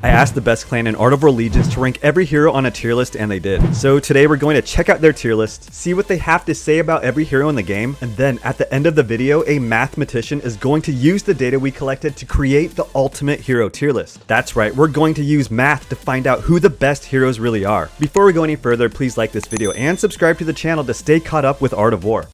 I asked the best clan in Art of War Legions to rank every hero on a tier list, and they did. So today we're going to check out their tier list, see what they have to say about every hero in the game, and then at the end of the video, a mathematician is going to use the data we collected to create the ultimate hero tier list. That's right, we're going to use math to find out who the best heroes really are. Before we go any further, please like this video and subscribe to the channel to stay caught up with Art of War.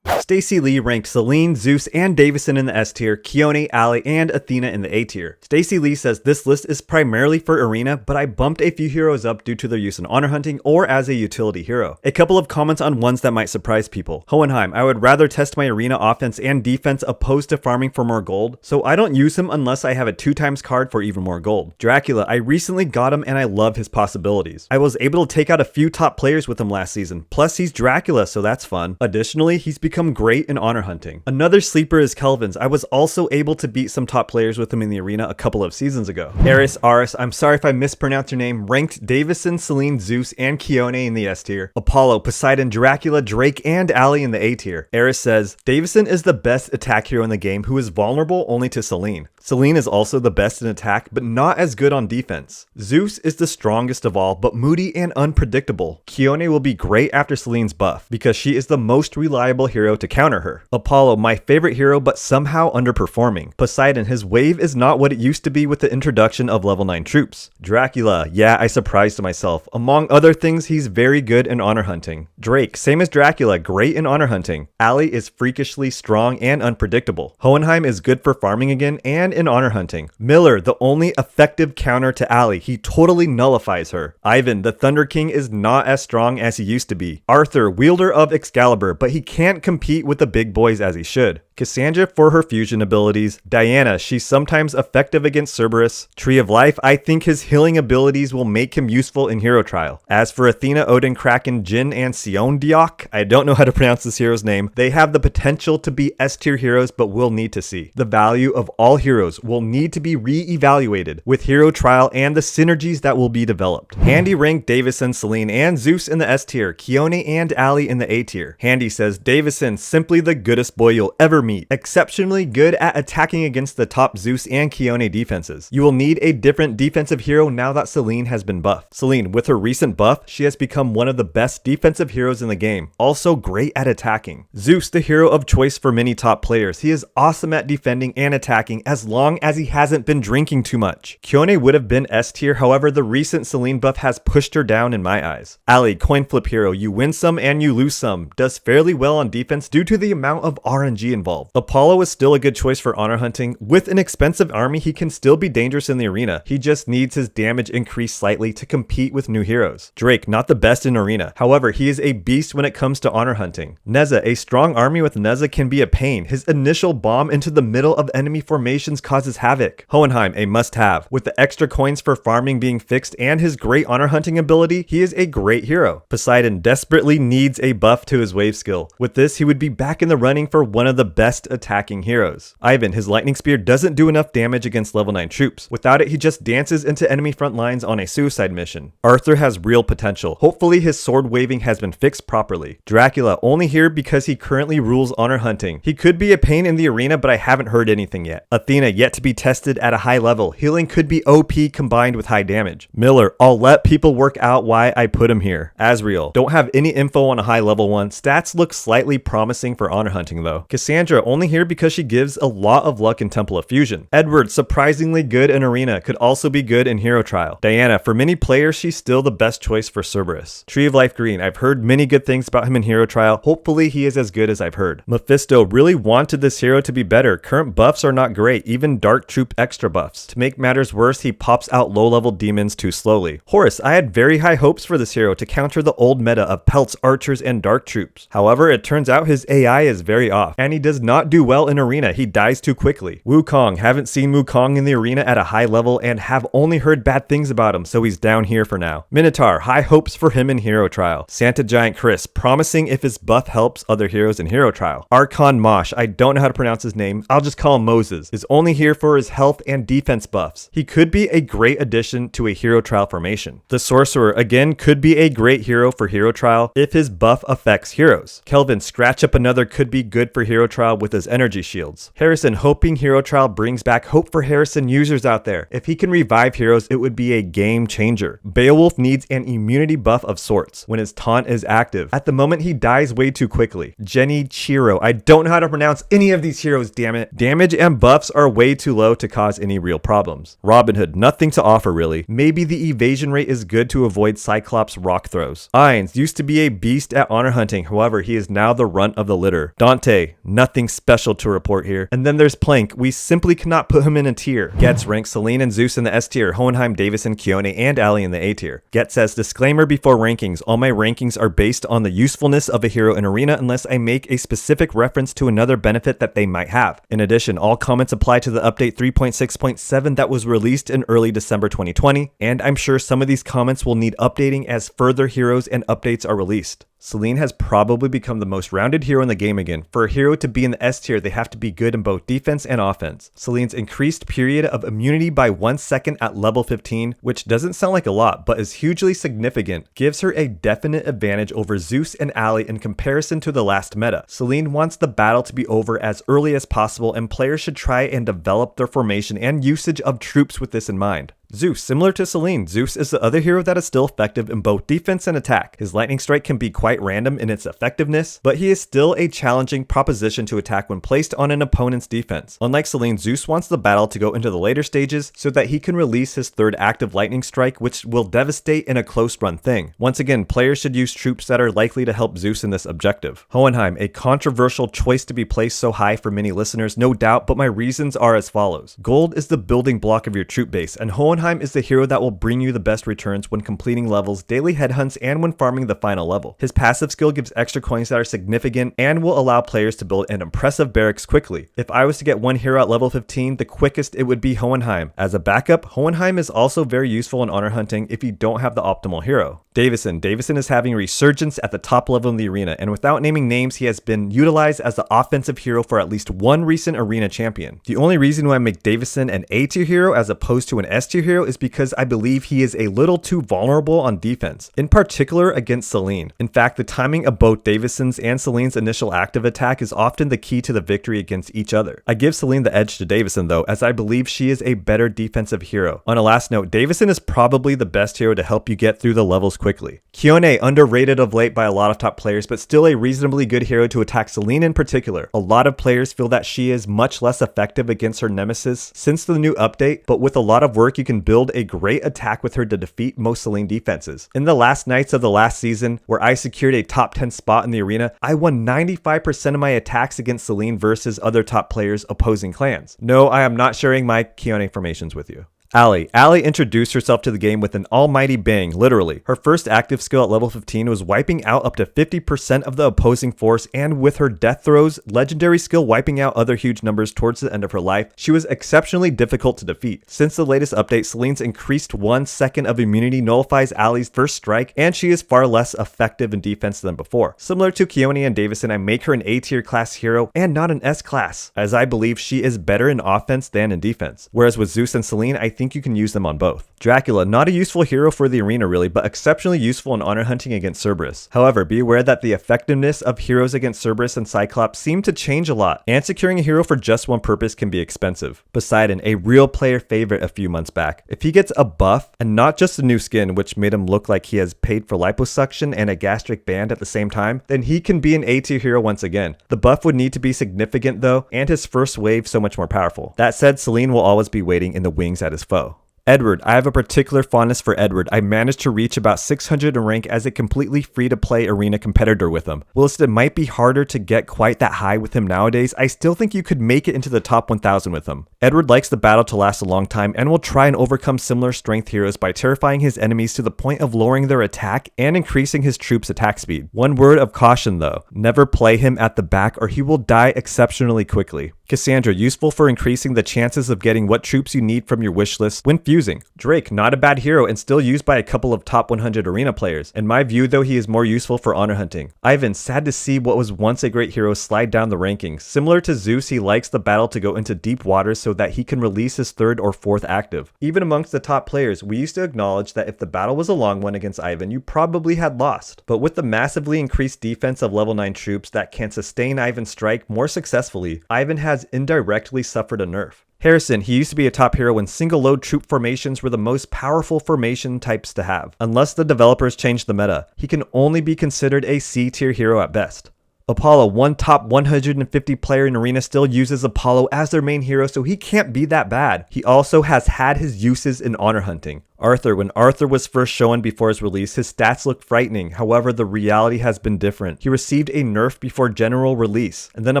StacyLee ranked Selene, Zeus, and Davison in the S tier, Keone, Ali, and Athena in the A tier. StacyLee says this list is primarily for Arena, but I bumped a few heroes up due to their use in honor hunting or as a utility hero. A couple of comments on ones that might surprise people. Hohenheim, I would rather test my Arena offense and defense opposed to farming for more gold, so I don't use him unless I have a 2x card for even more gold. Dracula, I recently got him and I love his possibilities. I was able to take out a few top players with him last season, plus he's Dracula, so that's fun. Additionally, he's become great in honor hunting. Another sleeper is Kelvin's. I was also able to beat some top players with him in the arena a couple of seasons ago. ARIS, I'm sorry if I mispronounced your name, ranked Davison, Selene, Zeus, and Keone in the S tier. Apollo, Poseidon, Dracula, Drake, and Ali in the A tier. ARIS says, Davison is the best attack hero in the game who is vulnerable only to Selene. Selene is also the best in attack, but not as good on defense. Zeus is the strongest of all, but moody and unpredictable. Keone will be great after Selene's buff, because she is the most reliable hero to counter her. Apollo, my favorite hero, but somehow underperforming. Poseidon, his wave is not what it used to be with the introduction of level 9 troops. Dracula, yeah, I surprised myself. Among other things, he's very good in honor hunting. Drake, same as Dracula, great in honor hunting. Ali is freakishly strong and unpredictable. Hohenheim is good for farming again and in honor hunting. Miller, the only effective counter to Ali, he totally nullifies her. Ivan, the Thunder King, is not as strong as he used to be. Arthur, wielder of Excalibur, but he can't compete with the big boys as he should. Cassandra for her fusion abilities. Diana, she's sometimes effective against Cerberus. Tree of Life, I think his healing abilities will make him useful in hero trial. As for Athena, Odin, Kraken, Jin, and Siondiok, I don't know how to pronounce this hero's name. They have the potential to be S tier heroes, but we'll need to see. The value of all heroes will need to be re-evaluated with hero trial and the synergies that will be developed. Handy ranked Davison, Selene, and Zeus in the S tier, Keone and Ali in the A tier. Handy says Davison, simply the goodest boy you'll ever meet. Exceptionally good at attacking against the top Zeus and Keone defenses. You will need a different defensive hero now that Selene has been buffed. Selene, with her recent buff, she has become one of the best defensive heroes in the game. Also great at attacking. Zeus, the hero of choice for many top players. He is awesome at defending and attacking as long as he hasn't been drinking too much. Keone would have been S tier, however the recent Selene buff has pushed her down in my eyes. Ali, coin flip hero, you win some and you lose some. Does fairly well on defense due to the amount of RNG involved. Apollo is still a good choice for honor hunting. With an expensive army, he can still be dangerous in the arena. He just needs his damage increased slightly to compete with new heroes. Drake, not the best in arena. However, he is a beast when it comes to honor hunting. Neza, a strong army with Neza can be a pain. His initial bomb into the middle of enemy formations causes havoc. Hohenheim, a must-have. With the extra coins for farming being fixed and his great honor hunting ability, he is a great hero. Poseidon desperately needs a buff to his wave skill. With this, he would be back in the running for one of the best attacking heroes. Ivan, his lightning spear doesn't do enough damage against level 9 troops. Without it, he just dances into enemy front lines on a suicide mission. Arthur has real potential. Hopefully his sword waving has been fixed properly. Dracula, only here because he currently rules honor hunting. He could be a pain in the arena, but I haven't heard anything yet. Athena, yet to be tested at a high level. Healing could be OP combined with high damage. Miller, I'll let people work out why I put him here. Asriel, don't have any info on a high level one. Stats look slightly promising for honor hunting though. Cassandra, only here because she gives a lot of luck in Temple of Fusion. Edward, surprisingly good in arena, could also be good in hero trial. Diana, for many players, she's still the best choice for Cerberus. Tree of Life Green, I've heard many good things about him in hero trial. Hopefully he is as good as I've heard. Mephisto, really wanted this hero to be better. Current buffs are not great, even Dark Troop extra buffs. To make matters worse, he pops out low level demons too slowly. Horus, I had very high hopes for this hero to counter the old meta of pelts, archers, and dark troops. However, it turns out his AI is very off, and he does not do well in arena. He dies too quickly. Wukong, haven't seen Wukong in the arena at a high level and have only heard bad things about him, so he's down here for now. Minotaur, high hopes for him in hero trial. Santa Giant Chris, promising if his buff helps other heroes in hero trial. Archon Mosh, I don't know how to pronounce his name, I'll just call him Moses, is only here for his health and defense buffs. He could be a great addition to a hero trial formation. The Sorcerer, again, could be a great hero for hero trial if his buff affects heroes. Kelvin, scratch up another could be good for hero trial Trial with his energy shields. Harrison hoping Hero Trial brings back hope for Harrison users out there. If he can revive heroes, it would be a game changer. Beowulf needs an immunity buff of sorts when his taunt is active. At the moment, he dies way too quickly. Jenny Chiro. I don't know how to pronounce any of these heroes, damn it. Damage and buffs are way too low to cause any real problems. Robin Hood, nothing to offer really. Maybe the evasion rate is good to avoid Cyclops rock throws. Ainz used to be a beast at honor hunting, however, he is now the runt of the litter. Dante, nothing special to report here. And then there's Plank, we simply cannot put him in a tier. Getz ranks Celine and Zeus in the S tier, Hohenheim, Davison, Keone, and Ali in the A tier. Getz says, disclaimer before rankings, all my rankings are based on the usefulness of a hero in Arena unless I make a specific reference to another benefit that they might have. In addition, all comments apply to the update 3.6.7 that was released in early December 2020, and I'm sure some of these comments will need updating as further heroes and updates are released. Celine has probably become the most rounded hero in the game again. For a hero to be in the S tier, they have to be good in both defense and offense. Celine's increased period of immunity by 1 second at level 15, which doesn't sound like a lot, but is hugely significant, gives her a definite advantage over Zeus and Ali in comparison to the last meta. Celine wants the battle to be over as early as possible, and players should try and develop their formation and usage of troops with this in mind. Zeus, similar to Celine, Zeus is the other hero that is still effective in both defense and attack. His lightning strike can be quite random in its effectiveness, but he is still a challenging proposition to attack when placed on an opponent's defense. Unlike Celine, Zeus wants the battle to go into the later stages so that he can release his third active lightning strike, which will devastate in a close run thing. Once again, players should use troops that are likely to help Zeus in this objective. Hohenheim, a controversial choice to be placed so high for many listeners, no doubt, but my reasons are as follows. Gold is the building block of your troop base, and Hohenheim is the hero that will bring you the best returns when completing levels, daily headhunts, and when farming the final level. His passive skill gives extra coins that are significant and will allow players to build an impressive barracks quickly. If I was to get one hero at level 15, the quickest it would be Hohenheim. As a backup, Hohenheim is also very useful in honor hunting if you don't have the optimal hero. Davison is having a resurgence at the top level in the arena, and without naming names, he has been utilized as the offensive hero for at least one recent arena champion. The only reason why I make Davison an A tier hero as opposed to an S tier hero is because I believe he is a little too vulnerable on defense, in particular against Celine. In fact, the timing of both Davison's and Celine's initial active attack is often the key to the victory against each other. I give Celine the edge to Davison though, as I believe she is a better defensive hero. On a last note, Davison is probably the best hero to help you get through the levels quickly. Keone, underrated of late by a lot of top players, but still a reasonably good hero to attack Celine in particular. A lot of players feel that she is much less effective against her nemesis since the new update, but with a lot of work you can build a great attack with her to defeat most Celine defenses. In the last nights of the last season, where I secured a top 10 spot in the arena, I won 95% of my attacks against Celine versus other top players opposing clans. No, I am not sharing my Keone formations with you. Ali introduced herself to the game with an almighty bang, literally. Her first active skill at level 15 was wiping out up to 50% of the opposing force, and with her death throws, legendary skill wiping out other huge numbers towards the end of her life, she was exceptionally difficult to defeat. Since the latest update, Celine's increased 1 second of immunity nullifies Ali's first strike, and she is far less effective in defense than before. Similar to Keone and Davison, I make her an A tier class hero and not an S class, as I believe she is better in offense than in defense. Whereas with Zeus and Celine, I think you can use them on both. Dracula, not a useful hero for the arena really, but exceptionally useful in honor hunting against Cerberus. However, be aware that the effectiveness of heroes against Cerberus and Cyclops seem to change a lot, and securing a hero for just one purpose can be expensive. Poseidon, a real player favorite a few months back. If he gets a buff, and not just a new skin which made him look like he has paid for liposuction and a gastric band at the same time, then he can be an A tier hero once again. The buff would need to be significant though, and his first wave so much more powerful. That said, Celine will always be waiting in the wings at his foe. Edward, I have a particular fondness for Edward. I managed to reach about 600 in rank as a completely free-to-play arena competitor with him. Whilst it might be harder to get quite that high with him nowadays, I still think you could make it into the top 1000 with him. Edward likes the battle to last a long time and will try and overcome similar strength heroes by terrifying his enemies to the point of lowering their attack and increasing his troops' attack speed. One word of caution though, never play him at the back or he will die exceptionally quickly. Cassandra, useful for increasing the chances of getting what troops you need from your wish list when fusing. Drake, not a bad hero and still used by a couple of top 100 arena players. In my view though, he is more useful for honor hunting. Ivan, sad to see what was once a great hero slide down the rankings. Similar to Zeus, he likes the battle to go into deep waters so that he can release his 3rd or 4th active. Even amongst the top players, we used to acknowledge that if the battle was a long one against Ivan, you probably had lost. But with the massively increased defense of level 9 troops that can sustain Ivan's strike more successfully, Ivan has indirectly suffered a nerf. Harrison, he used to be a top hero when single load troop formations were the most powerful formation types to have. Unless the developers changed the meta, he can only be considered a C tier hero at best. Apollo, one top 150 player in Arena, still uses Apollo as their main hero, so he can't be that bad. He also has had his uses in honor hunting. Arthur, when Arthur was first shown before his release, his stats looked frightening. However, the reality has been different. He received a nerf before general release, and then a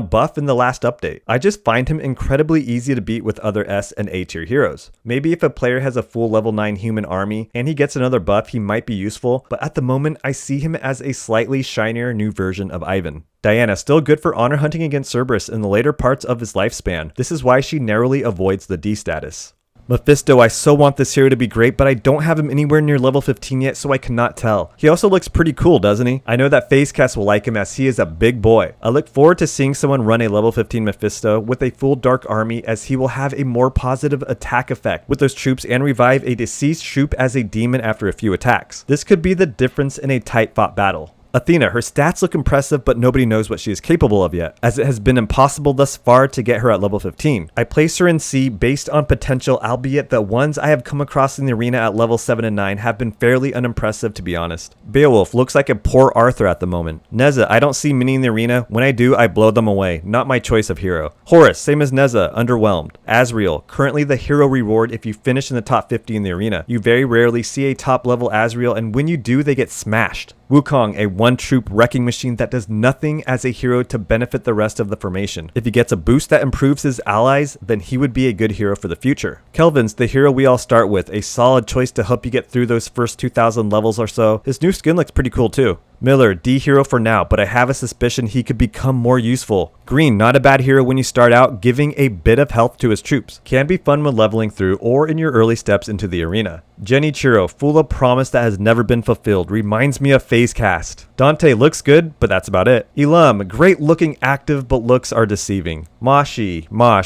buff in the last update. I just find him incredibly easy to beat with other S and A tier heroes. Maybe if a player has a full level 9 human army and he gets another buff, he might be useful, but at the moment I see him as a slightly shinier new version of Ivan. Diana, still good for honor hunting against Cerberus in the later parts of his lifespan. This is why she narrowly avoids the D status. Mephisto, I so want this hero to be great, but I don't have him anywhere near level 15 yet, so I cannot tell. He also looks pretty cool, doesn't he? I know that FaceCast will like him as he is a big boy. I look forward to seeing someone run a level 15 Mephisto with a full dark army, as he will have a more positive attack effect with those troops and revive a deceased troop as a demon after a few attacks. This could be the difference in a tight fought battle. Athena, her stats look impressive, but nobody knows what she is capable of yet, as it has been impossible thus far to get her at level 15. I place her in C based on potential, albeit the ones I have come across in the arena at level 7 and 9 have been fairly unimpressive, to be honest. Beowulf looks like a poor Arthur at the moment. Neza, I don't see many in the arena. When I do, I blow them away. Not my choice of hero. Horus, same as Neza, underwhelmed. Asriel, currently the hero reward if you finish in the top 50 in the arena. You very rarely see a top level Asriel, and when you do, they get smashed. Wukong, a one-troop wrecking machine that does nothing as a hero to benefit the rest of the formation. If he gets a boost that improves his allies, then he would be a good hero for the future. Kelvin's the hero we all start with, a solid choice to help you get through those first 2,000 levels or so. His new skin looks pretty cool too. Miller, D hero for now, but I have a suspicion he could become more useful. Green, not a bad hero when you start out, giving a bit of health to his troops. Can be fun when leveling through or in your early steps into the arena. Genichiro, full of promise that has never been fulfilled, reminds me of FaceCast. Dante looks good, but that's about it. Elam, great looking active, but looks are deceiving. Mosh,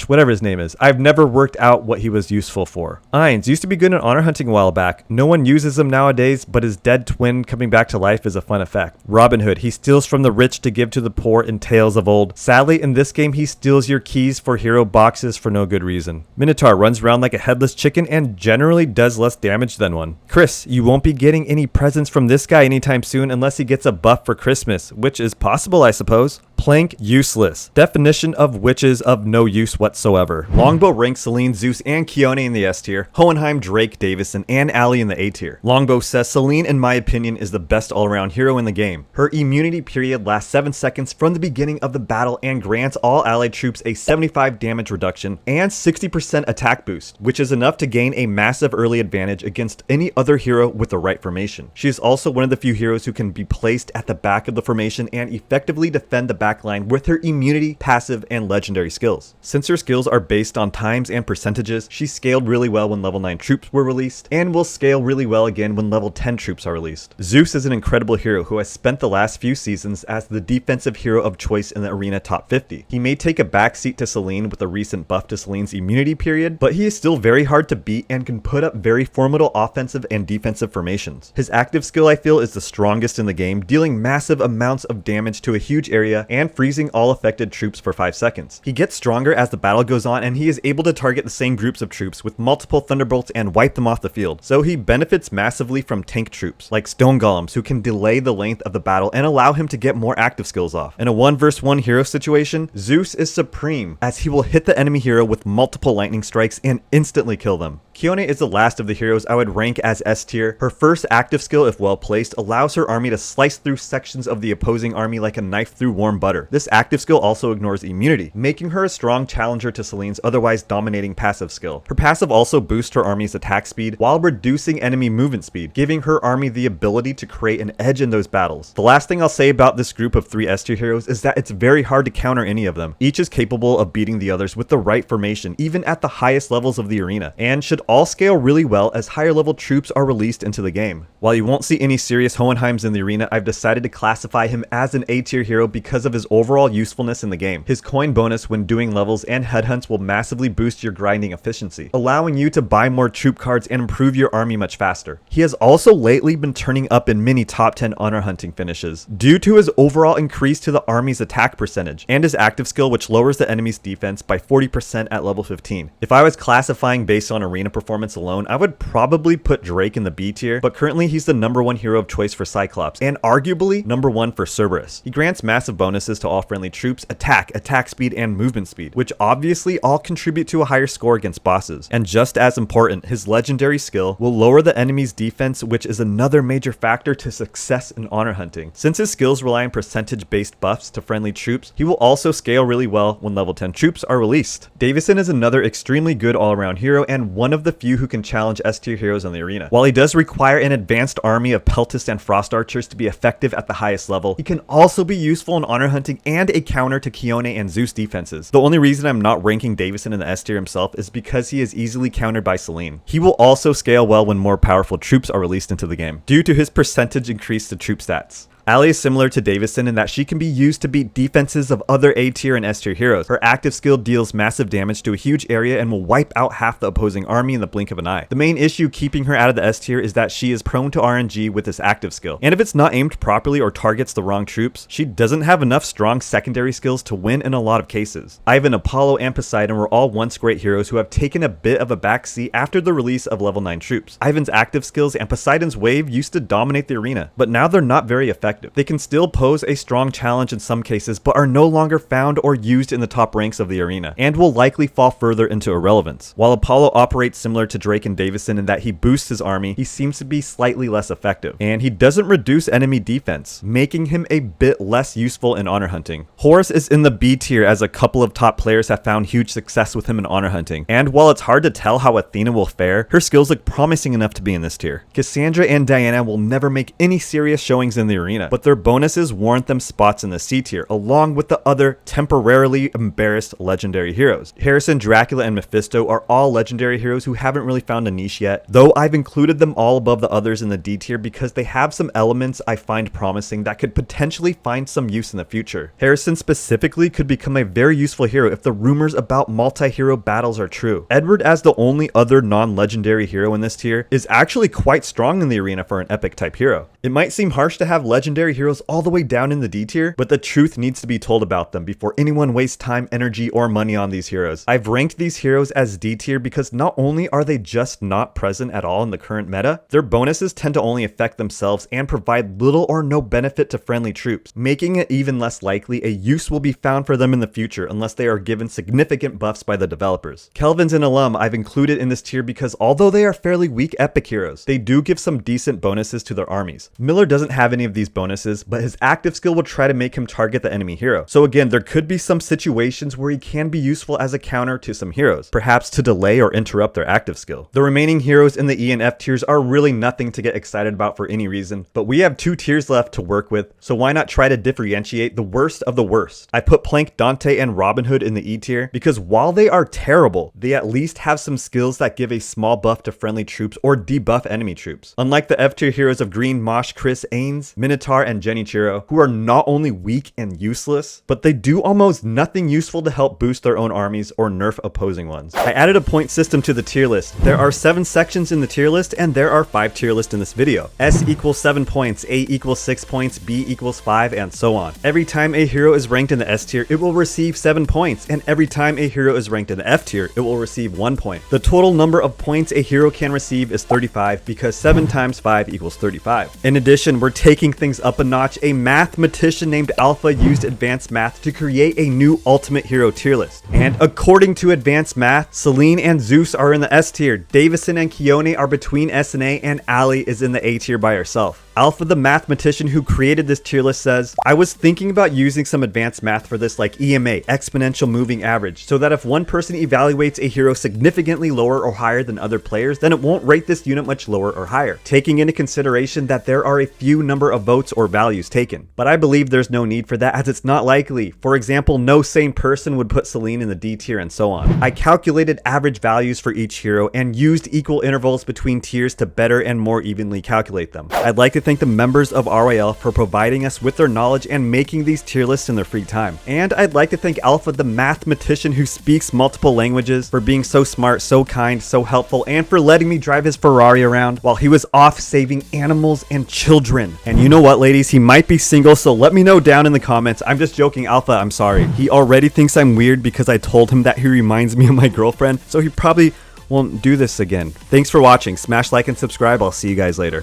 whatever his name is. I've never worked out what he was useful for. Ainz used to be good in honor hunting a while back. No one uses him nowadays, but his dead twin coming back to life is a fun effect. Robin Hood, he steals from the rich to give to the poor in tales of old. Sadly, in this game, he steals your keys for hero boxes for no good reason. Minotaur runs around like a headless chicken and generally does less damage than one. Chris, you won't be getting any presents from this guy anytime soon unless he gets a buff for Christmas, which is possible, I suppose. Plank, useless. Definition of witches of no use whatsoever. Longbow ranks Selene, Zeus, and Keone in the S tier. Hohenheim, Drake, Davison, and Ali in the A tier. Longbow says Selene, in my opinion, is the best all-around hero in the game. Her immunity period lasts 7 seconds from the beginning of the battle and grants all allied troops a 75 damage reduction and 60% attack boost, which is enough to gain a massive early advantage against any other hero with the right formation. She is also one of the few heroes who can be placed at the back of the formation and effectively defend the backline with her immunity, passive, and legendary skills. Since her skills are based on times and percentages, she scaled really well when level 9 troops were released and will scale really well again when level 10 troops are released. Zeus is an incredible hero who has spent the last few seasons as the defensive hero of choice in the arena top 50. He may take a backseat to Selene with a recent buff to Selene's immunity period, but he is still very hard to beat and can put up very formidable offensive and defensive formations. His active skill, I feel, is the strongest in the game, dealing massive amounts of damage to a huge area and freezing all affected troops for 5 seconds. He gets stronger as the battle goes on, and he is able to target the same groups of troops with multiple thunderbolts and wipe them off the field. So he benefits massively from tank troops like stone golems who can delay the length of the battle and allow him to get more active skills off. In a 1 vs 1 hero situation, Zeus is supreme as he will hit the enemy hero with multiple lightning strikes and instantly kill them. Kione is the last of the heroes I would rank as S tier. Her first active skill, if well placed, allows her army to slice through sections of the opposing army like a knife through warm butter. This active skill also ignores immunity, making her a strong challenger to Celine's otherwise dominating passive skill. Her passive also boosts her army's attack speed while reducing enemy movement speed, giving her army the ability to create an edge in those battles. The last thing I'll say about this group of 3 S tier heroes is that it's very hard to counter any of them. Each is capable of beating the others with the right formation, even at the highest levels of the arena, and should all scale really well as higher level troops are released into the game. While you won't see any serious Hohenheims in the arena, I've decided to classify him as an A tier hero because of his overall usefulness in the game. His coin bonus when doing levels and headhunts will massively boost your grinding efficiency, allowing you to buy more troop cards and improve your army much faster. He has also lately been turning up in many top 10 honor hunting finishes due to his overall increase to the army's attack percentage and his active skill, which lowers the enemy's defense by 40% at level 15. If I was classifying based on arena performance alone, I would probably put Drake in the B tier, but currently he's the #1 hero of choice for Cyclops and arguably #1 for Cerberus. He grants massive bonuses to all friendly troops, attack speed, and movement speed, which obviously all contribute to a higher score against bosses. And just as important, his legendary skill will lower the enemy's defense, which is another major factor to success in honor hunting. Since his skills rely on percentage-based buffs to friendly troops, he will also scale really well when level 10 troops are released. Davison is another extremely good all-around hero and one of the few who can challenge S tier heroes in the arena. While he does require an advanced army of Peltist and Frost Archers to be effective at the highest level, he can also be useful in honor hunting and a counter to Kione and Zeus defenses. The only reason I'm not ranking Davison in the S tier himself is because he is easily countered by Celine. He will also scale well when more powerful troops are released into the game, due to his percentage increase to troop stats. Allie is similar to Davison in that she can be used to beat defenses of other A tier and S tier heroes. Her active skill deals massive damage to a huge area and will wipe out half the opposing army in the blink of an eye. The main issue keeping her out of the S tier is that she is prone to RNG with this active skill, and if it's not aimed properly or targets the wrong troops, she doesn't have enough strong secondary skills to win in a lot of cases. Ivan, Apollo, and Poseidon were all once great heroes who have taken a bit of a backseat after the release of level 9 troops. Ivan's active skills and Poseidon's wave used to dominate the arena, but now they're not very effective. They can still pose a strong challenge in some cases, but are no longer found or used in the top ranks of the arena, and will likely fall further into irrelevance. While Apollo operates similar to Drake and Davison in that he boosts his army, he seems to be slightly less effective, and he doesn't reduce enemy defense, making him a bit less useful in honor hunting. Horus is in the B tier as a couple of top players have found huge success with him in honor hunting, and while it's hard to tell how Athena will fare, her skills look promising enough to be in this tier. Cassandra and Diana will never make any serious showings in the arena, but their bonuses warrant them spots in the C tier, along with the other temporarily embarrassed legendary heroes. Harrison, Dracula, and Mephisto are all legendary heroes who haven't really found a niche yet, though I've included them all above the others in the D tier because they have some elements I find promising that could potentially find some use in the future. Harrison specifically could become a very useful hero if the rumors about multi-hero battles are true. Edward, as the only other non-legendary hero in this tier, is actually quite strong in the arena for an epic type hero. It might seem harsh to have legendary heroes all the way down in the D tier, but the truth needs to be told about them before anyone wastes time, energy, or money on these heroes. I've ranked these heroes as D tier because not only are they just not present at all in the current meta, their bonuses tend to only affect themselves and provide little or no benefit to friendly troops, making it even less likely a use will be found for them in the future unless they are given significant buffs by the developers. Kelvin's and Alum I've included in this tier because although they are fairly weak epic heroes, they do give some decent bonuses to their armies. Miller doesn't have any of these bonuses, but his active skill will try to make him target the enemy hero. So again, there could be some situations where he can be useful as a counter to some heroes, perhaps to delay or interrupt their active skill. The remaining heroes in the E and F tiers are really nothing to get excited about for any reason, but we have 2 tiers left to work with, so why not try to differentiate the worst of the worst? I put Plank, Dante, and Robin Hood in the E tier because while they are terrible, they at least have some skills that give a small buff to friendly troops or debuff enemy troops. Unlike the F tier heroes of Green, Mosh, Chris, Ains, Minotaur, and Genichiro, who are not only weak and useless, but they do almost nothing useful to help boost their own armies or nerf opposing ones. I added a point system to the tier list. There are 7 sections in the tier list, and there are 5 tier lists in this video. S equals 7 points, A equals 6 points, B equals 5, and so on. Every time a hero is ranked in the S tier, it will receive 7 points, and every time a hero is ranked in the F tier, it will receive 1 point. The total number of points a hero can receive is 35 because 7 times 5 equals 35. In addition, we're taking things up a notch, a mathematician named Alpha used advanced math to create a new ultimate hero tier list. And according to advanced math, Selene and Zeus are in the S tier, Davison and Keone are between S and A, and Ali is in the A tier by herself. Alpha, the mathematician who created this tier list, says, I was thinking about using some advanced math for this, like EMA, exponential moving average, so that if one person evaluates a hero significantly lower or higher than other players, then it won't rate this unit much lower or higher, taking into consideration that there are a few number of votes or values taken. But I believe there's no need for that, as it's not likely. For example, no sane person would put Selene in the D tier and so on. I calculated average values for each hero and used equal intervals between tiers to better and more evenly calculate them. I'd like to thank the members of RYL for providing us with their knowledge and making these tier lists in their free time. And I'd like to thank Alpha, the mathematician who speaks multiple languages, for being so smart, so kind, so helpful, and for letting me drive his Ferrari around while he was off saving animals and children. And you know what, ladies? He might be single, so let me know down in the comments. I'm just joking, Alpha, I'm sorry. He already thinks I'm weird because I told him that he reminds me of my girlfriend, so he probably won't do this again. Thanks for watching. Smash like and subscribe. I'll see you guys later.